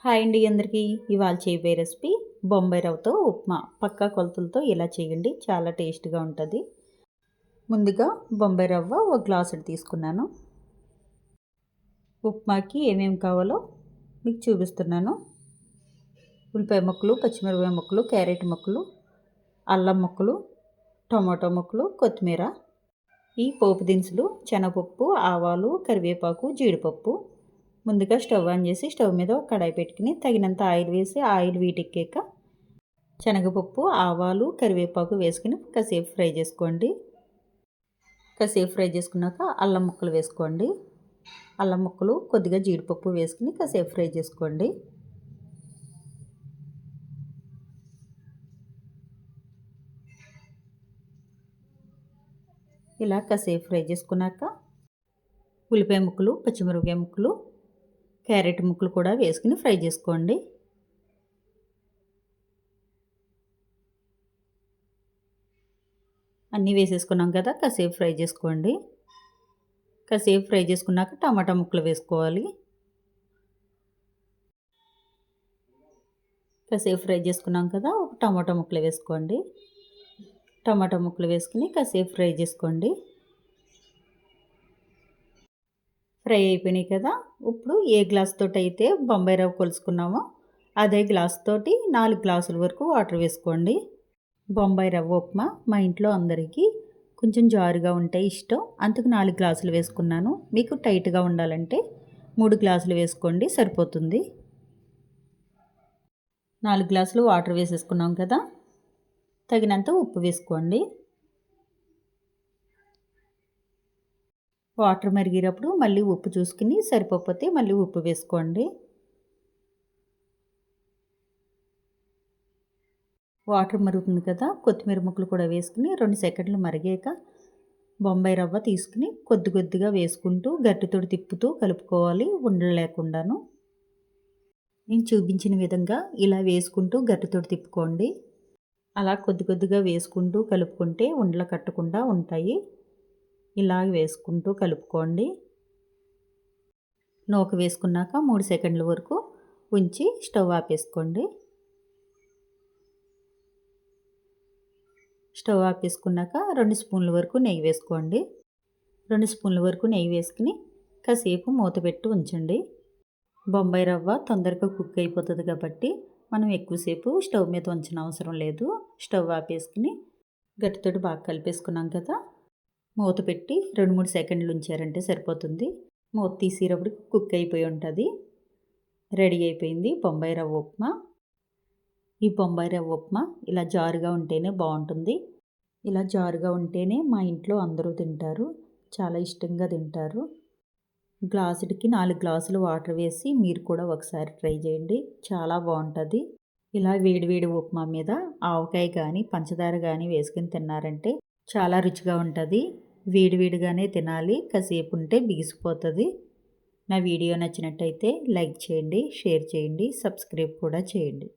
Hi అండి అందరికీ. ఇవాళ చేయబోయే రెసిపీ బొంబాయి రవ్వతో ఉప్మా. పక్కా కొలతలతో ఇలా చేయండి, చాలా టేస్ట్గా ఉంటుంది. ముందుగా బొంబాయి రవ్వ ఒక గ్లాసుడు తీసుకున్నాను. ఉప్మాకి ఏమేమి కావాలో మీకు చూపిస్తున్నాను. ఉల్లిపాయ ముక్కలు, పచ్చిమిరపకాయ ముక్కలు, క్యారెట్ ముక్కలు, అల్లం ముక్కలు, టమాటో ముక్కలు, కొత్తిమీర, ఈ పోపు దినుసులు, శనగపప్పు, ఆవాలు, కరివేపాకు, జీడిపప్పు. ముందుగా స్టవ్ ఆన్ చేసి స్టవ్ మీద ఒక కడాయి పెట్టుకుని తగినంత ఆయిల్ వేసి ఆయిల్ వీటెక్కాక శనగపప్పు, ఆవాలు, కరివేపాకు వేసుకుని కాసేపు ఫ్రై చేసుకోండి. కాసేపు ఫ్రై చేసుకున్నాక అల్లం ముక్కలు వేసుకోండి. అల్లం ముక్కలు, కొద్దిగా జీడిపప్పు వేసుకుని కాసేపు ఫ్రై చేసుకోండి. ఇలా కాసేపు ఫ్రై చేసుకున్నాక ఉల్లిపాయ ముక్కలు, పచ్చిమిరపకాయ ముక్కలు, క్యారెట్ ముక్కలు కూడా వేసుకుని ఫ్రై చేసుకోండి. అన్నీ వేసేసుకున్నాం కదా, కాసేపు ఫ్రై చేసుకోండి. కాసేపు ఫ్రై చేసుకున్నాక టమాటా ముక్కలు వేసుకోవాలి. కాసేపు ఫ్రై చేసుకున్నాం కదా, ఒక టమాటా ముక్కలు వేసుకోండి. టమాటా ముక్కలు వేసుకుని కాసేపు ఫ్రై చేసుకోండి. ఫ్రై అయిపోయినాయి కదా, ఇప్పుడు ఏ గ్లాస్ తోటి అయితే బొంబాయి రవ్వ కొలుసుకున్నామో అదే గ్లాస్ తోటి 4 గ్లాసుల వరకు వాటర్ వేసుకోండి. బొంబాయి రవ్వ ఉప్మా మా ఇంట్లో అందరికీ కొంచెం జారుగా ఉంటే ఇష్టం, అందుకు 4 గ్లాసులు వేసుకున్నాను. మీకు టైట్గా ఉండాలంటే 3 గ్లాసులు వేసుకోండి, సరిపోతుంది. 4 గ్లాసులు వాటర్ వేసేసుకున్నాం కదా, తగినంత ఉప్పు వేసుకోండి. వాటర్ మరిగేటప్పుడు మళ్ళీ ఉప్పు చూసుకుని సరిపోతే మళ్ళీ ఉప్పు వేసుకోండి. వాటర్ మరుగుతుంది కదా, కొత్తిమీర ముక్కలు కూడా వేసుకుని 2 సెకండ్లు మరిగాక బొంబాయి రవ్వ తీసుకుని కొద్ది కొద్దిగా వేసుకుంటూ గట్టితోటి తిప్పుతూ కలుపుకోవాలి, ఉండలు లేకుండాను. నేను చూపించిన విధంగా ఇలా వేసుకుంటూ గట్టితోటి తిప్పుకోండి. అలా కొద్ది కొద్దిగా వేసుకుంటూ కలుపుకుంటే ఉండలు కట్టకుండా ఉంటాయి. ఇలా వేసుకుంటూ కలుపుకోండి. నూక వేసుకున్నాక 3 సెకండ్ల వరకు ఉంచి స్టవ్ ఆపేసుకోండి. స్టవ్ ఆపేసుకున్నాక 2 స్పూన్ల వరకు నెయ్యి వేసుకోండి. 2 స్పూన్ల వరకు నెయ్యి వేసుకుని కాసేపు మూత పెట్టి ఉంచండి. బొంబాయి రవ్వ తొందరగా కుక్ అయిపోతుంది కాబట్టి మనం ఎక్కువసేపు స్టవ్ మీద ఉంచిన అవసరం లేదు. స్టవ్ ఆపేసుకుని గట్టితోటి బాగా కలిపేసుకున్నాం కదా, మూత పెట్టి 2-3 సెకండ్లు ఉంచారంటే సరిపోతుంది. మూత తీసేటప్పుడు కుక్ అయిపోయి ఉంటుంది. రెడీ అయిపోయింది బొంబాయి రవ్వ ఉప్మా. ఈ బొంబాయి రవ్వ ఉప్మా ఇలా జారుగా ఉంటేనే బాగుంటుంది. ఇలా జారుగా ఉంటేనే మా ఇంట్లో అందరూ తింటారు, చాలా ఇష్టంగా తింటారు. గ్లాసుడికి 4 గ్లాసులు వాటర్ వేసి మీరు కూడా ఒకసారి ట్రై చేయండి, చాలా బాగుంటుంది. ఇలా వేడివేడి ఉప్మా మీద ఆవకాయ కానీ పంచదార కానీ వేసుకుని తిన్నారంటే చాలా రుచిగా ఉంటుంది. వేడివేడిగానే తినాలి, కాసేపు ఉంటే బిగిసిపోతుంది. నా వీడియో నచ్చినట్టయితే లైక్ చేయండి, షేర్ చేయండి, సబ్స్క్రైబ్ కూడా చేయండి.